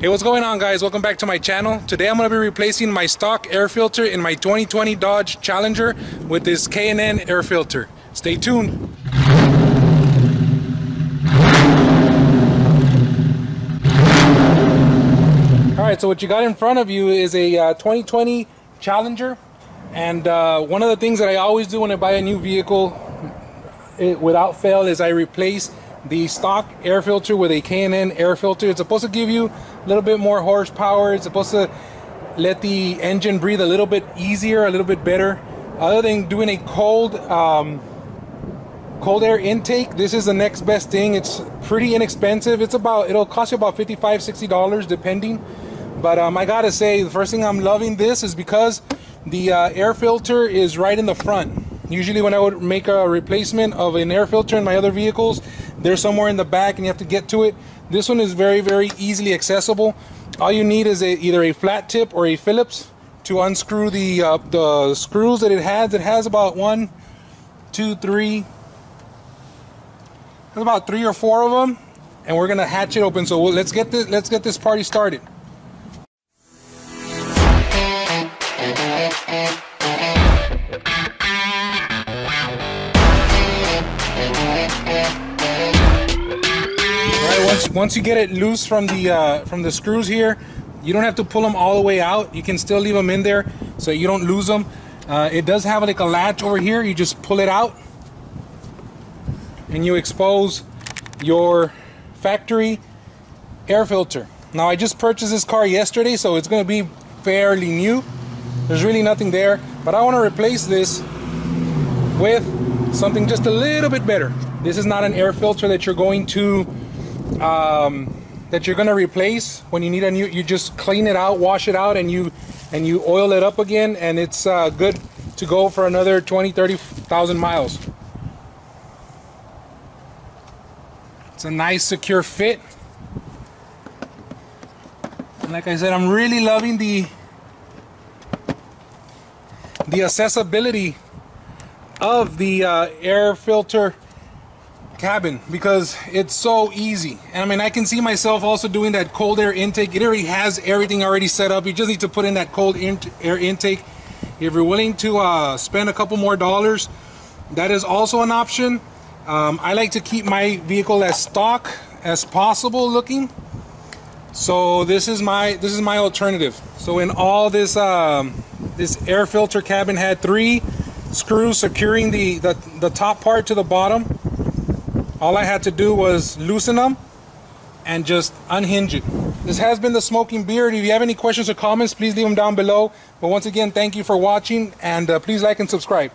Hey, what's going on, guys? Welcome back to my channel. Today I'm going to be replacing my stock air filter in my 2020 Dodge Challenger with this K&N air filter. Stay tuned. Alright, so what you got in front of you is a 2020 Challenger, and one of the things that I always do when I buy a new vehicle without fail is I replace the stock air filter with a K&N air filter. It's supposed to give you a little bit more horsepower. It's supposed to let the engine breathe a little bit easier, a little bit better. Other than doing a cold air intake, this is the next best thing. It's pretty inexpensive. It'll cost you about $55–$60 depending. But I gotta say, the first thing I'm loving this is because the air filter is right in the front. Usually when I would make a replacement of an air filter in my other vehicles, they're somewhere in the back and you have to get to it. This one is very, very easily accessible. All you need is either a flat tip or a Phillips to unscrew the screws that it has. It has about 1, 2, 3. There's about 3 or 4 of them, and we're gonna hatch it open. So let's get this party started. Once you get it loose from the screws here, you don't have to pull them all the way out. You can still leave them in there so you don't lose them. It does have like a latch over here. You just pull it out and you expose your factory air filter. Now, I just purchased this car yesterday, so it's going to be fairly new. There's really nothing there, but I want to replace this with something just a little bit better. This is not an air filter that you're going to replace when you need a new. You just clean it out, wash it out, and you oil it up again, and it's good to go for another 20–30,000 miles. It's a nice secure fit, and like I said, I'm really loving the accessibility of the air filter cabin, because it's so easy. And I mean, I can see myself also doing that cold air intake. It already has everything already set up. You just need to put in that cold air intake. If you're willing to spend a couple more dollars, that is also an option. I like to keep my vehicle as stock as possible looking, so this is my alternative. So in all this this air filter cabin had 3 screws securing the top part to the bottom. All I had to do was loosen them and just unhinge it. This has been the Smoking Beard. If you have any questions or comments, please leave them down below. But once again, thank you for watching, and please like and subscribe.